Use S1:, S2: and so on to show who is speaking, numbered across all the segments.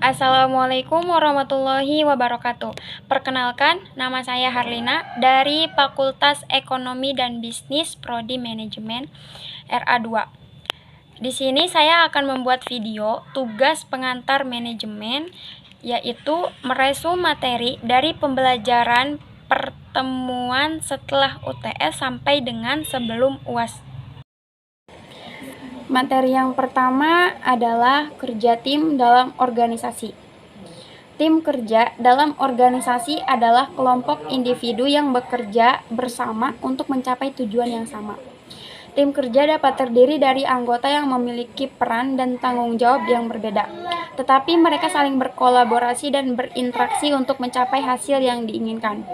S1: Assalamualaikum warahmatullahi wabarakatuh. Perkenalkan, nama saya Harlina dari Fakultas Ekonomi dan Bisnis Prodi Manajemen RA2. Di sini saya akan membuat video tugas pengantar manajemen, yaitu meresum materi dari pembelajaran pertemuan setelah UTS sampai dengan sebelum UAS. Materi yang pertama adalah kerja tim dalam organisasi. Tim kerja dalam organisasi adalah kelompok individu yang bekerja bersama untuk mencapai tujuan yang sama. Tim kerja dapat terdiri dari anggota yang memiliki peran dan tanggung jawab yang berbeda, tetapi mereka saling berkolaborasi dan berinteraksi untuk mencapai hasil yang diinginkan.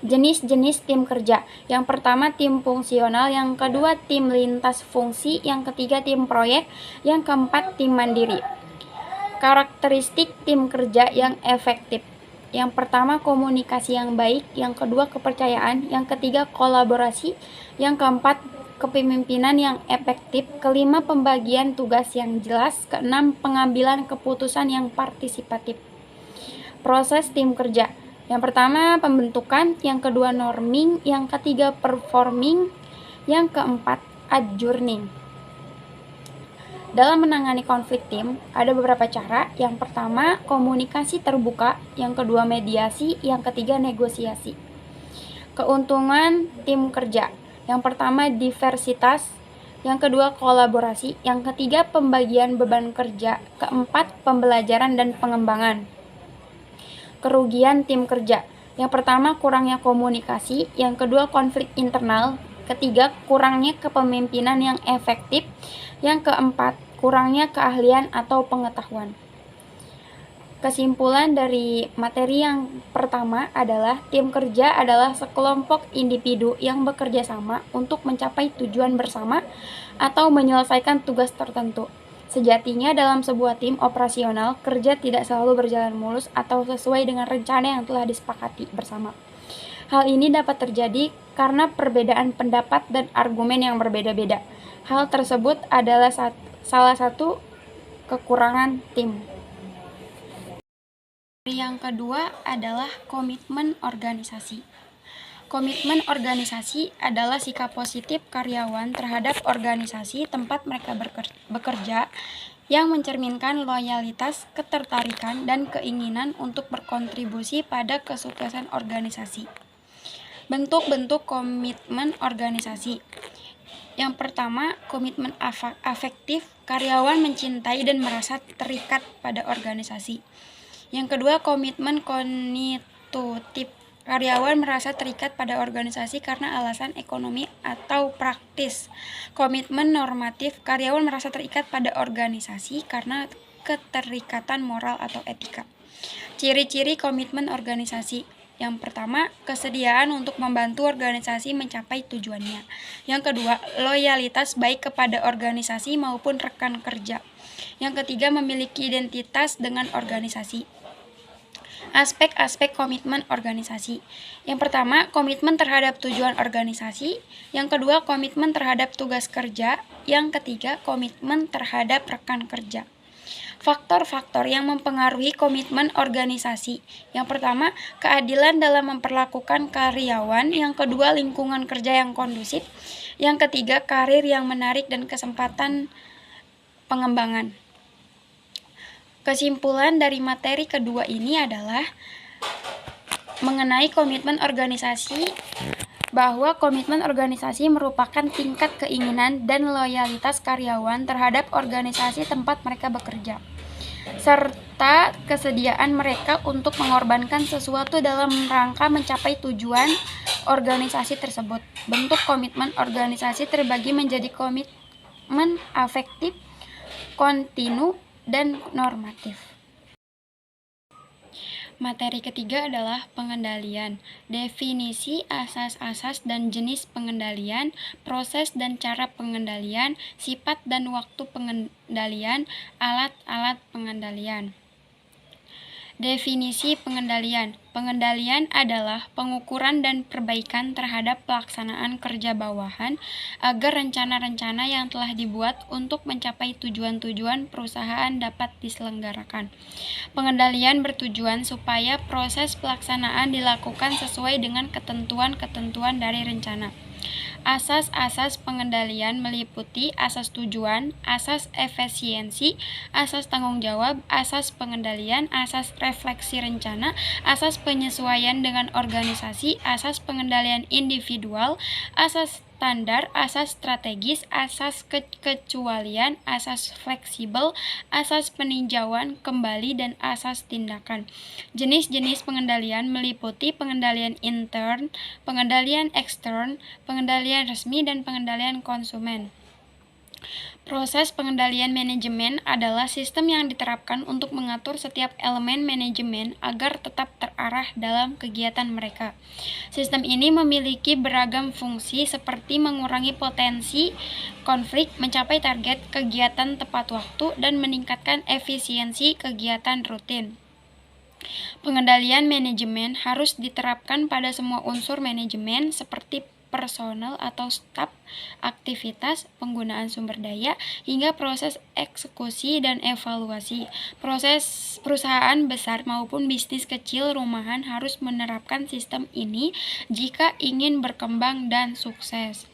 S1: Jenis-jenis tim kerja. Yang pertama tim fungsional, yang kedua tim lintas fungsi, yang ketiga tim proyek, yang keempat tim mandiri. Karakteristik tim kerja yang efektif. Yang pertama komunikasi yang baik, yang kedua kepercayaan, yang ketiga kolaborasi, yang keempat kepemimpinan yang efektif, kelima pembagian tugas yang jelas, keenam pengambilan keputusan yang partisipatif. Proses tim kerja. Yang pertama pembentukan, yang kedua norming, yang ketiga performing, yang keempat adjourning. Dalam menangani konflik tim, ada beberapa cara. Yang pertama, komunikasi terbuka, yang kedua mediasi, yang ketiga negosiasi. Keuntungan tim kerja. Yang pertama diversitas, yang kedua kolaborasi, yang ketiga pembagian beban kerja, keempat pembelajaran dan pengembangan. Kerugian tim kerja. Yang pertama kurangnya komunikasi, yang kedua konflik internal, ketiga kurangnya kepemimpinan yang efektif, yang keempat kurangnya keahlian atau pengetahuan. Kesimpulan dari materi yang pertama adalah tim kerja adalah sekelompok individu yang bekerja sama untuk mencapai tujuan bersama atau menyelesaikan tugas tertentu. Sejatinya dalam sebuah tim operasional, kerja tidak selalu berjalan mulus atau sesuai dengan rencana yang telah disepakati bersama. Hal ini dapat terjadi karena perbedaan pendapat dan argumen yang berbeda-beda. Hal tersebut adalah salah satu kekurangan tim. Yang kedua adalah komitmen organisasi. Komitmen organisasi adalah sikap positif karyawan terhadap organisasi tempat mereka bekerja yang mencerminkan loyalitas, ketertarikan, dan keinginan untuk berkontribusi pada kesuksesan organisasi. Bentuk-bentuk komitmen organisasi. Yang pertama, komitmen afektif, karyawan mencintai dan merasa terikat pada organisasi. Yang kedua, komitmen konstitutif, karyawan merasa terikat pada organisasi karena alasan ekonomi atau praktis. Komitmen normatif, karyawan merasa terikat pada organisasi karena keterikatan moral atau etika. Ciri-ciri komitmen organisasi. Yang pertama, kesediaan untuk membantu organisasi mencapai tujuannya. Yang kedua, loyalitas baik kepada organisasi maupun rekan kerja. Yang ketiga, memiliki identitas dengan organisasi. Aspek-aspek komitmen organisasi. Yang pertama, komitmen terhadap tujuan organisasi. Yang kedua, komitmen terhadap tugas kerja. Yang ketiga, komitmen terhadap rekan kerja. Faktor-faktor yang mempengaruhi komitmen organisasi. Yang pertama, keadilan dalam memperlakukan karyawan. Yang kedua, lingkungan kerja yang kondusif. Yang ketiga, karir yang menarik dan kesempatan pengembangan. Kesimpulan dari materi kedua ini adalah mengenai komitmen organisasi, bahwa komitmen organisasi merupakan tingkat keinginan dan loyalitas karyawan terhadap organisasi tempat mereka bekerja, serta kesediaan mereka untuk mengorbankan sesuatu dalam rangka mencapai tujuan organisasi tersebut. Bentuk komitmen organisasi terbagi menjadi komitmen afektif, kontinu, dan normatif. Materi ketiga adalah pengendalian. Definisi asas-asas dan jenis pengendalian, proses dan cara pengendalian, sifat dan waktu pengendalian, alat-alat pengendalian. Definisi pengendalian. Pengendalian adalah pengukuran dan perbaikan terhadap pelaksanaan kerja bawahan agar rencana-rencana yang telah dibuat untuk mencapai tujuan-tujuan perusahaan dapat diselenggarakan. Pengendalian bertujuan supaya proses pelaksanaan dilakukan sesuai dengan ketentuan-ketentuan dari rencana. Asas-asas pengendalian meliputi asas tujuan, asas efisiensi, asas tanggung jawab, asas pengendalian, asas refleksi rencana, asas penyesuaian dengan organisasi, asas pengendalian individual, asas standar, asas strategis, asas kekecualian, asas fleksibel, asas peninjauan kembali, dan asas tindakan. Jenis-jenis pengendalian meliputi pengendalian intern, pengendalian ekstern, pengendalian resmi, dan pengendalian konsumen. Proses pengendalian manajemen adalah sistem yang diterapkan untuk mengatur setiap elemen manajemen agar tetap terarah dalam kegiatan mereka. Sistem ini memiliki beragam fungsi seperti mengurangi potensi konflik, mencapai target kegiatan tepat waktu, dan meningkatkan efisiensi kegiatan rutin. Pengendalian manajemen harus diterapkan pada semua unsur manajemen seperti personel atau staf, aktivitas, penggunaan sumber daya, hingga proses eksekusi dan evaluasi. Proses perusahaan besar maupun bisnis kecil rumahan harus menerapkan sistem ini jika ingin berkembang dan sukses.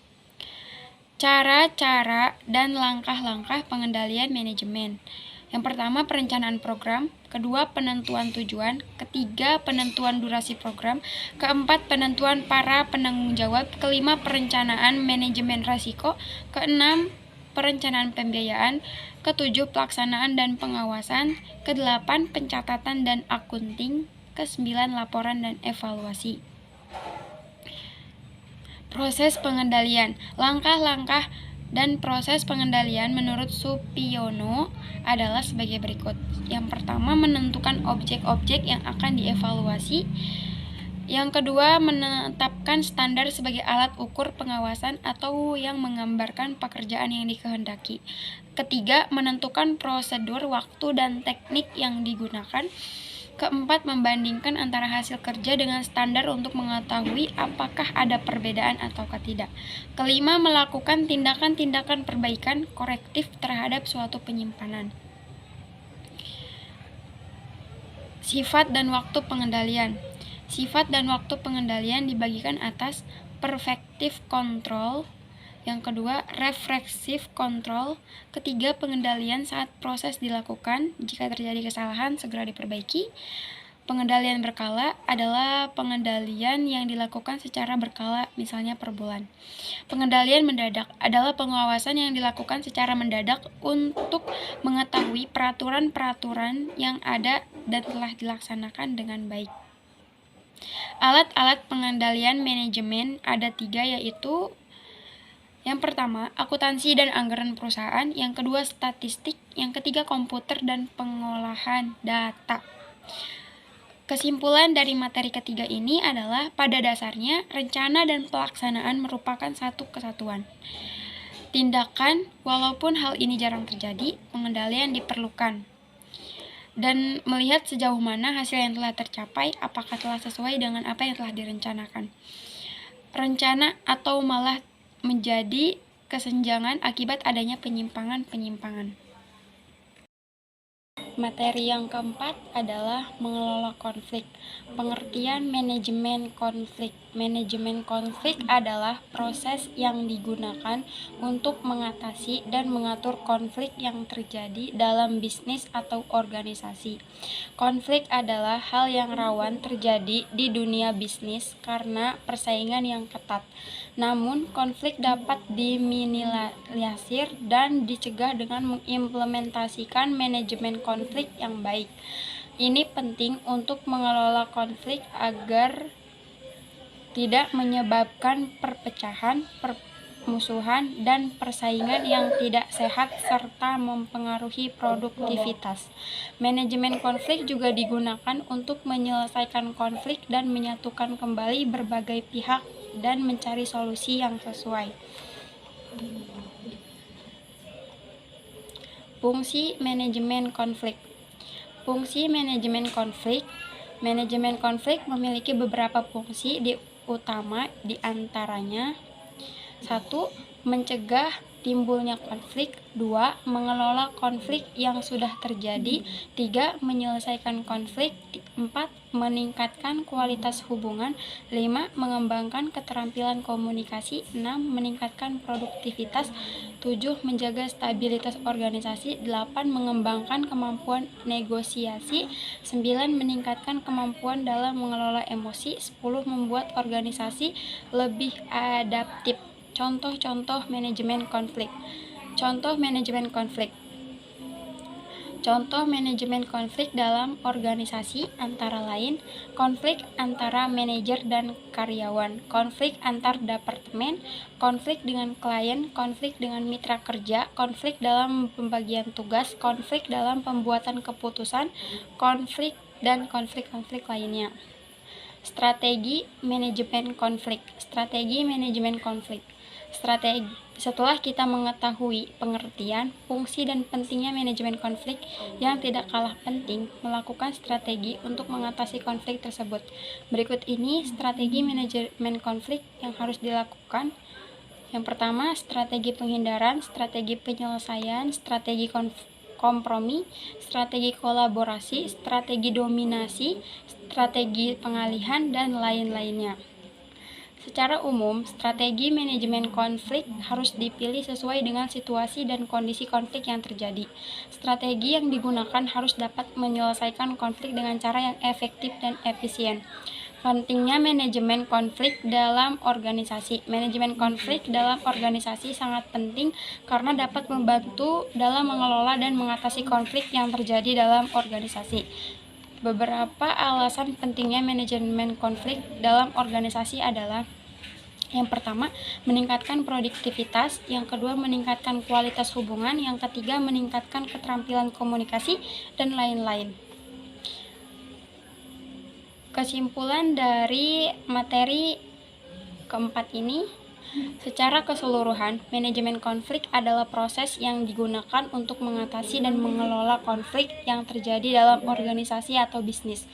S1: Cara-cara dan langkah-langkah pengendalian manajemen. Yang pertama, perencanaan program. Kedua, penentuan tujuan. Ketiga, penentuan durasi program. Keempat, penentuan para penanggung jawab. Kelima, perencanaan manajemen risiko. Keenam, perencanaan pembiayaan. Ketujuh, pelaksanaan dan pengawasan. Kedelapan, pencatatan dan akunting. Kesembilan, laporan dan evaluasi. Proses pengendalian. Langkah-langkah dan proses pengendalian menurut Supiono adalah sebagai berikut. Yang pertama, menentukan objek-objek yang akan dievaluasi. Yang kedua, menetapkan standar sebagai alat ukur pengawasan atau yang menggambarkan pekerjaan yang dikehendaki. Ketiga, menentukan prosedur, waktu, dan teknik yang digunakan. Keempat, membandingkan antara hasil kerja dengan standar untuk mengetahui apakah ada perbedaan atau tidak. Kelima, melakukan tindakan-tindakan perbaikan korektif terhadap suatu penyimpanan. Sifat dan waktu pengendalian. Sifat dan waktu pengendalian dibagikan atas perfective control. Yang kedua, reflexive control. Ketiga, pengendalian saat proses dilakukan. Jika terjadi kesalahan, segera diperbaiki. Pengendalian berkala adalah pengendalian yang dilakukan secara berkala, misalnya per bulan. Pengendalian mendadak adalah pengawasan yang dilakukan secara mendadak untuk mengetahui peraturan-peraturan yang ada dan telah dilaksanakan dengan baik. Alat-alat pengendalian manajemen ada 3, yaitu yang pertama, akuntansi dan anggaran perusahaan. Yang kedua, statistik. Yang ketiga, komputer dan pengolahan data. Kesimpulan dari materi ketiga ini adalah pada dasarnya rencana dan pelaksanaan merupakan satu kesatuan. Tindakan, walaupun hal ini jarang terjadi, pengendalian diperlukan. Dan melihat sejauh mana hasil yang telah tercapai, apakah telah sesuai dengan apa yang telah direncanakan. Rencana atau malah menjadi kesenjangan akibat adanya penyimpangan-penyimpangan. Materi yang keempat adalah mengelola konflik. Pengertian manajemen konflik. Manajemen konflik adalah proses yang digunakan untuk mengatasi dan mengatur konflik yang terjadi dalam bisnis atau organisasi. Konflik adalah hal yang rawan terjadi di dunia bisnis karena persaingan yang ketat. Namun, konflik dapat diminimalisir dan dicegah dengan mengimplementasikan manajemen konflik yang baik. Ini penting untuk mengelola konflik agar tidak menyebabkan perpecahan, permusuhan, dan persaingan yang tidak sehat serta mempengaruhi produktivitas. Manajemen konflik juga digunakan untuk menyelesaikan konflik dan menyatukan kembali berbagai pihak dan mencari solusi yang sesuai. Fungsi manajemen konflik. Fungsi manajemen konflik. Manajemen konflik memiliki beberapa fungsi utama, di antaranya 1. Mencegah timbulnya konflik. 2. Mengelola konflik yang sudah terjadi. 3. Menyelesaikan konflik. 4. Meningkatkan kualitas hubungan. 5. Mengembangkan keterampilan komunikasi. 6. Meningkatkan produktivitas. 7. Menjaga stabilitas organisasi. 8. Mengembangkan kemampuan negosiasi. 9. Meningkatkan kemampuan dalam mengelola emosi. 10. Membuat organisasi lebih adaptif. Contoh-contoh manajemen konflik. Contoh manajemen konflik. Contoh manajemen konflik dalam organisasi antara lain konflik antara manajer dan karyawan, konflik antar departemen, konflik dengan klien, konflik dengan mitra kerja, konflik dalam pembagian tugas, konflik dalam pembuatan keputusan, konflik dan konflik-konflik lainnya. Strategi manajemen konflik. Strategi manajemen konflik. Setelah kita mengetahui pengertian, fungsi, dan pentingnya manajemen konflik, yang tidak kalah penting melakukan strategi untuk mengatasi konflik tersebut. Berikut ini strategi manajemen konflik yang harus dilakukan. Yang pertama, strategi penghindaran, strategi penyelesaian, strategi kompromi, strategi kolaborasi, strategi dominasi, strategi pengalihan, dan lain-lainnya. Secara umum, strategi manajemen konflik harus dipilih sesuai dengan situasi dan kondisi konflik yang terjadi. Strategi yang digunakan harus dapat menyelesaikan konflik dengan cara yang efektif dan efisien. Pentingnya manajemen konflik dalam organisasi. Manajemen konflik dalam organisasi sangat penting karena dapat membantu dalam mengelola dan mengatasi konflik yang terjadi dalam organisasi. Beberapa alasan pentingnya manajemen konflik dalam organisasi adalah: yang pertama, meningkatkan produktivitas. Yang kedua, meningkatkan kualitas hubungan. Yang ketiga, meningkatkan keterampilan komunikasi, dan lain-lain. Kesimpulan dari materi keempat ini, secara keseluruhan, manajemen konflik adalah proses yang digunakan untuk mengatasi dan mengelola konflik yang terjadi dalam organisasi atau bisnis.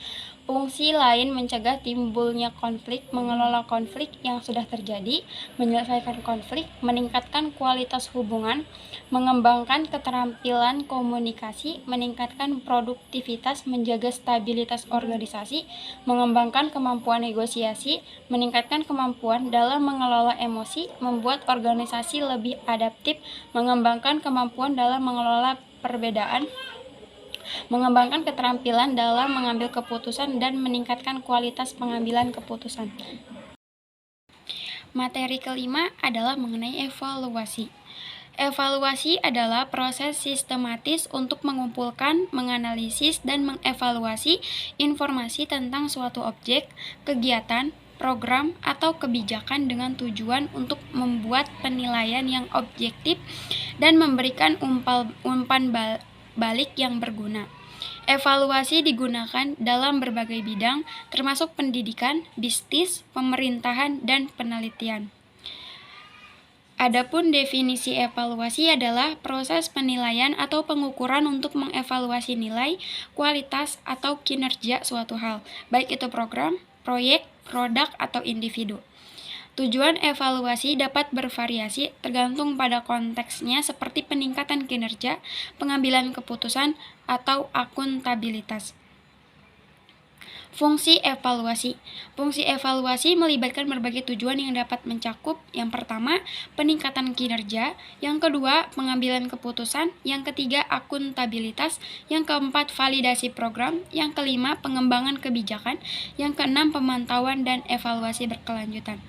S1: Fungsi lain mencegah timbulnya konflik, mengelola konflik yang sudah terjadi, menyelesaikan konflik, meningkatkan kualitas hubungan, mengembangkan keterampilan komunikasi, meningkatkan produktivitas, menjaga stabilitas organisasi, mengembangkan kemampuan negosiasi, meningkatkan kemampuan dalam mengelola emosi, membuat organisasi lebih adaptif, mengembangkan kemampuan dalam mengelola perbedaan, mengembangkan keterampilan dalam mengambil keputusan, dan meningkatkan kualitas pengambilan keputusan. Materi kelima adalah mengenai evaluasi. Evaluasi adalah proses sistematis untuk mengumpulkan, menganalisis, dan mengevaluasi informasi tentang suatu objek, kegiatan, program, atau kebijakan dengan tujuan untuk membuat penilaian yang objektif dan memberikan umpan balik yang berguna. Evaluasi digunakan dalam berbagai bidang, termasuk pendidikan, bisnis, pemerintahan, dan penelitian. Adapun definisi evaluasi adalah proses penilaian atau pengukuran untuk mengevaluasi nilai, kualitas, atau kinerja suatu hal, baik itu program, proyek, produk, atau individu. Tujuan evaluasi dapat bervariasi tergantung pada konteksnya, seperti peningkatan kinerja, pengambilan keputusan, atau akuntabilitas. Fungsi evaluasi. Fungsi evaluasi melibatkan berbagai tujuan yang dapat mencakup: yang pertama, peningkatan kinerja; yang kedua, pengambilan keputusan; yang ketiga, akuntabilitas; yang keempat, validasi program; yang kelima, pengembangan kebijakan; yang keenam, pemantauan dan evaluasi berkelanjutan.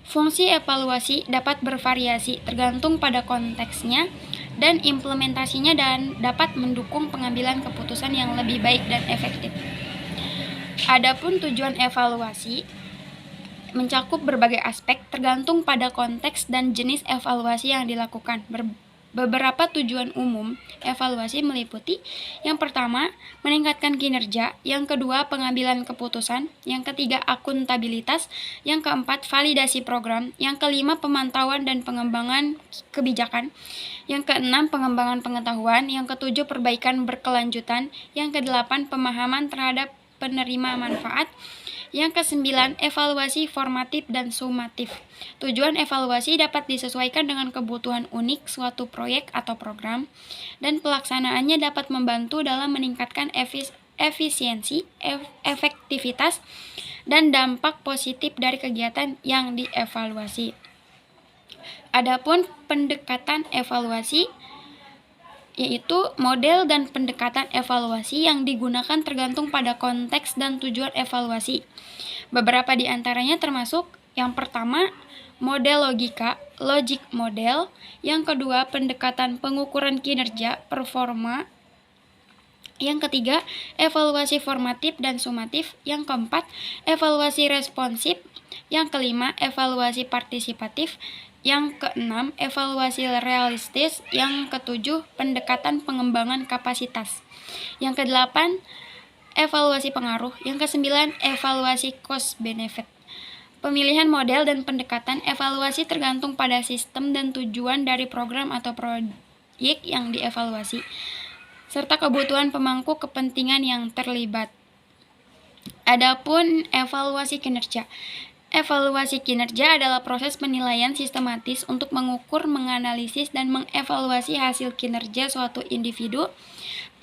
S1: Fungsi evaluasi dapat bervariasi tergantung pada konteksnya dan implementasinya, dan dapat mendukung pengambilan keputusan yang lebih baik dan efektif. Adapun tujuan evaluasi mencakup berbagai aspek tergantung pada konteks dan jenis evaluasi yang dilakukan. Beberapa tujuan umum evaluasi meliputi: yang pertama, meningkatkan kinerja; yang kedua, pengambilan keputusan; yang ketiga, akuntabilitas; yang keempat, validasi program; yang kelima, pemantauan dan pengembangan kebijakan; yang keenam, pengembangan pengetahuan; yang ketujuh, perbaikan berkelanjutan; yang kedelapan, pemahaman terhadap penerima manfaat; yang kesembilan, evaluasi formatif dan sumatif. Tujuan evaluasi dapat disesuaikan dengan kebutuhan unik suatu proyek atau program, dan pelaksanaannya dapat membantu dalam meningkatkan efisiensi, efektivitas, dan dampak positif dari kegiatan yang dievaluasi. Adapun pendekatan evaluasi, yaitu model dan pendekatan evaluasi yang digunakan tergantung pada konteks dan tujuan evaluasi. Beberapa di antaranya termasuk: yang pertama, model logika, logic model; yang kedua, pendekatan pengukuran kinerja, performa; yang ketiga, evaluasi formatif dan sumatif; yang keempat, evaluasi responsif; yang kelima, evaluasi partisipatif; yang keenam, evaluasi realistis; yang ketujuh, pendekatan pengembangan kapasitas; yang kedelapan, evaluasi pengaruh; yang kesembilan, evaluasi cost benefit. Pemilihan model dan pendekatan evaluasi tergantung pada sistem dan tujuan dari program atau proyek yang dievaluasi, serta kebutuhan pemangku kepentingan yang terlibat. Adapun evaluasi kinerja. Evaluasi kinerja adalah proses penilaian sistematis untuk mengukur, menganalisis, dan mengevaluasi hasil kinerja suatu individu,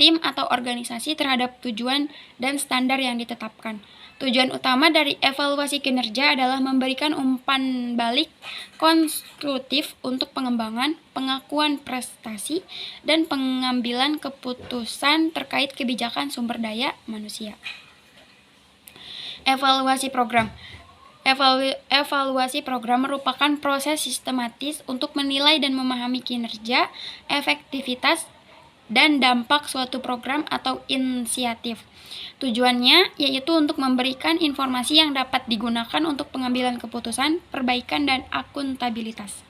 S1: tim, atau organisasi terhadap tujuan dan standar yang ditetapkan. Tujuan utama dari evaluasi kinerja adalah memberikan umpan balik konstruktif untuk pengembangan, pengakuan prestasi, dan pengambilan keputusan terkait kebijakan sumber daya manusia. Evaluasi program. Evaluasi program merupakan proses sistematis untuk menilai dan memahami kinerja, efektivitas, dan dampak suatu program atau inisiatif. Tujuannya yaitu untuk memberikan informasi yang dapat digunakan untuk pengambilan keputusan, perbaikan, dan akuntabilitas.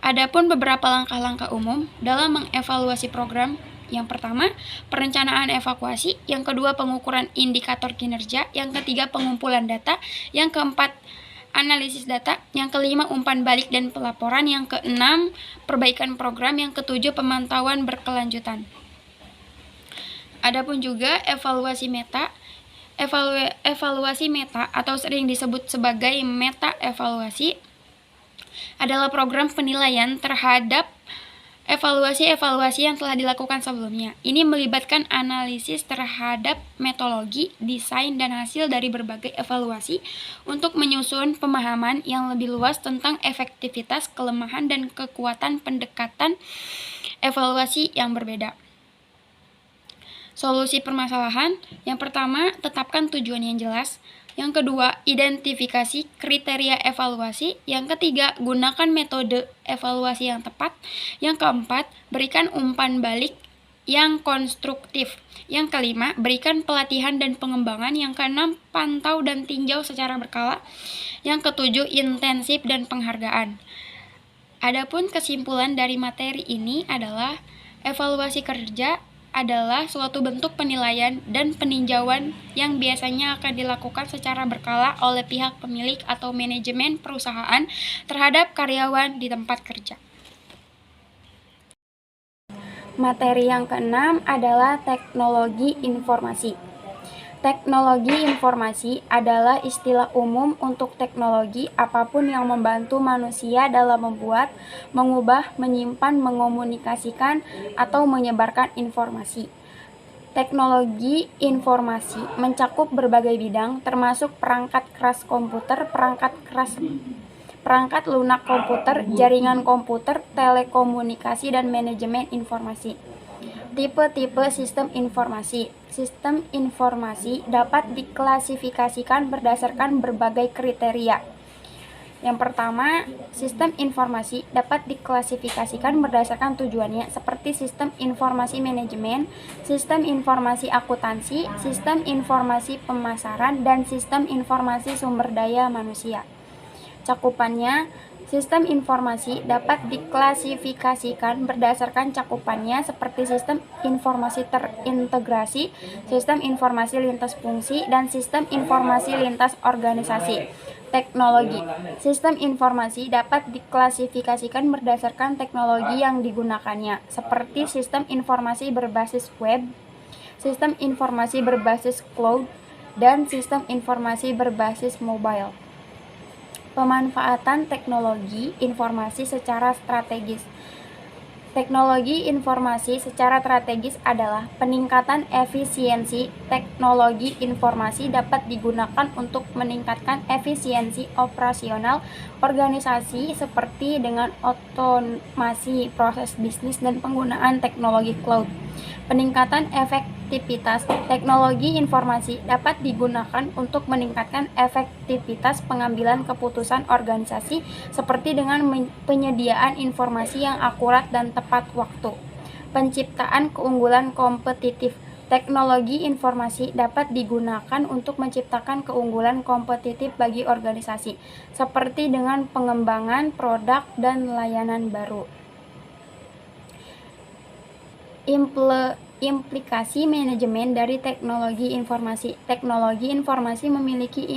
S1: Adapun beberapa langkah-langkah umum dalam mengevaluasi program: yang pertama, perencanaan evaluasi; yang kedua, pengukuran indikator kinerja; yang ketiga, pengumpulan data; yang keempat, analisis data; yang kelima, umpan balik dan pelaporan; yang keenam, perbaikan program; yang ketujuh, pemantauan berkelanjutan. Adapun juga evaluasi meta. Evaluasi meta atau sering disebut sebagai meta evaluasi adalah program penilaian terhadap evaluasi-evaluasi yang telah dilakukan sebelumnya. Ini melibatkan analisis terhadap metodologi, desain, dan hasil dari berbagai evaluasi untuk menyusun pemahaman yang lebih luas tentang efektivitas, kelemahan, dan kekuatan pendekatan evaluasi yang berbeda. Solusi permasalahan: yang pertama, tetapkan tujuan yang jelas; yang kedua, identifikasi kriteria evaluasi; yang ketiga, gunakan metode evaluasi yang tepat; yang keempat, berikan umpan balik yang konstruktif; yang kelima, berikan pelatihan dan pengembangan; yang keenam, pantau dan tinjau secara berkala; yang ketujuh, intensif dan penghargaan. Adapun kesimpulan dari materi ini adalah evaluasi kerja adalah suatu bentuk penilaian dan peninjauan yang biasanya akan dilakukan secara berkala oleh pihak pemilik atau manajemen perusahaan terhadap karyawan di tempat kerja. Materi yang keenam adalah teknologi informasi. Teknologi informasi adalah istilah umum untuk teknologi apapun yang membantu manusia dalam membuat, mengubah, menyimpan, mengomunikasikan, atau menyebarkan informasi. Teknologi informasi mencakup berbagai bidang, termasuk perangkat keras komputer, perangkat lunak komputer, jaringan komputer, telekomunikasi, dan manajemen informasi. Tipe-tipe sistem informasi. Sistem informasi dapat diklasifikasikan berdasarkan berbagai kriteria. Yang pertama, sistem informasi dapat diklasifikasikan berdasarkan tujuannya, seperti sistem informasi manajemen, sistem informasi akuntansi, sistem informasi pemasaran, dan sistem informasi sumber daya manusia. Cakupannya Sistem informasi dapat diklasifikasikan berdasarkan cakupannya seperti sistem informasi terintegrasi, sistem informasi lintas fungsi, dan sistem informasi lintas organisasi. Teknologi. Sistem informasi dapat diklasifikasikan berdasarkan teknologi yang digunakannya, seperti sistem informasi berbasis web, sistem informasi berbasis cloud, dan sistem informasi berbasis mobile. Pemanfaatan teknologi informasi secara strategis. Teknologi informasi secara strategis adalah peningkatan efisiensi. Teknologi informasi dapat digunakan untuk meningkatkan efisiensi operasional organisasi seperti dengan otomasi proses bisnis dan penggunaan teknologi cloud. Peningkatan efektivitas. Teknologi informasi dapat digunakan untuk meningkatkan efektivitas pengambilan keputusan organisasi seperti dengan penyediaan informasi yang akurat dan tepat waktu. Penciptaan keunggulan kompetitif. Teknologi informasi dapat digunakan untuk menciptakan keunggulan kompetitif bagi organisasi, seperti dengan pengembangan produk dan layanan baru. Implikasi manajemen dari teknologi informasi. Teknologi informasi memiliki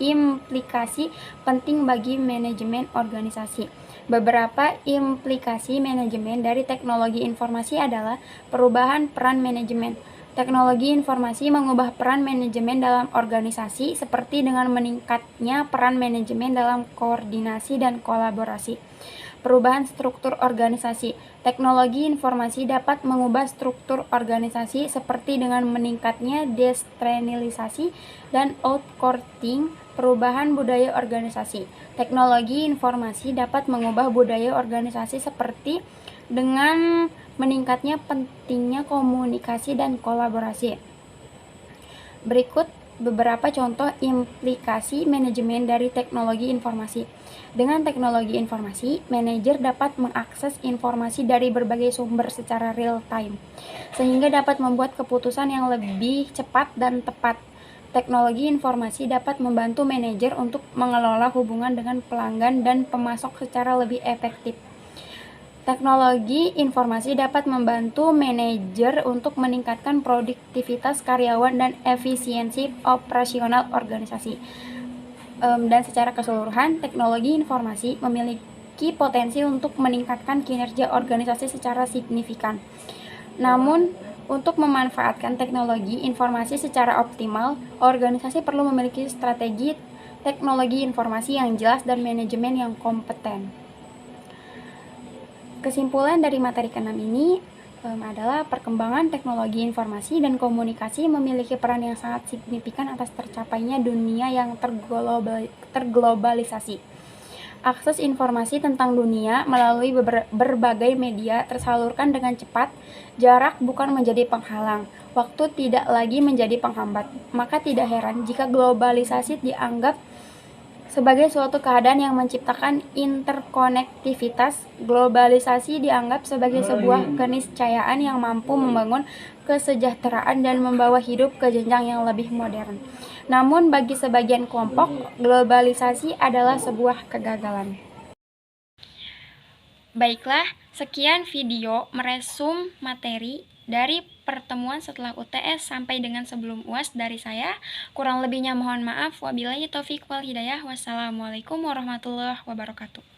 S1: implikasi penting bagi manajemen organisasi. Beberapa implikasi manajemen dari teknologi informasi adalah perubahan peran manajemen. Teknologi informasi mengubah peran manajemen dalam organisasi seperti dengan meningkatnya peran manajemen dalam koordinasi dan kolaborasi. Perubahan struktur organisasi. Teknologi informasi dapat mengubah struktur organisasi seperti dengan meningkatnya desentralisasi dan outsourcing. Perubahan budaya organisasi. Teknologi informasi dapat mengubah budaya organisasi seperti dengan meningkatnya pentingnya komunikasi dan kolaborasi. Berikut beberapa contoh implikasi manajemen dari teknologi informasi. Dengan teknologi informasi, manajer dapat mengakses informasi dari berbagai sumber secara real time, sehingga dapat membuat keputusan yang lebih cepat dan tepat. Teknologi informasi dapat membantu manajer untuk mengelola hubungan dengan pelanggan dan pemasok secara lebih efektif. Teknologi informasi dapat membantu manajer untuk meningkatkan produktivitas karyawan dan efisiensi operasional organisasi. Dan secara keseluruhan, teknologi informasi memiliki potensi untuk meningkatkan kinerja organisasi secara signifikan. Namun, untuk memanfaatkan teknologi informasi secara optimal, organisasi perlu memiliki strategi teknologi informasi yang jelas dan manajemen yang kompeten. Kesimpulan dari materi ke-6 ini adalah perkembangan teknologi informasi dan komunikasi memiliki peran yang sangat signifikan atas tercapainya dunia yang terglobalisasi. Akses informasi tentang dunia melalui berbagai media tersalurkan dengan cepat. Jarak bukan menjadi penghalang, waktu tidak lagi menjadi penghambat. Maka tidak heran jika globalisasi dianggap sebagai suatu keadaan yang menciptakan interkonektivitas. Globalisasi dianggap sebagai sebuah keniscayaan yang mampu membangun kesejahteraan dan membawa hidup ke jenjang yang lebih modern. Namun bagi sebagian kelompok, globalisasi adalah sebuah kegagalan. Baiklah, sekian video meresum materi dari pertemuan setelah UTS sampai dengan sebelum UAS dari saya. Kurang lebihnya mohon maaf. Wabillahi taufiq wal hidayah. Wassalamualaikum warahmatullahi wabarakatuh.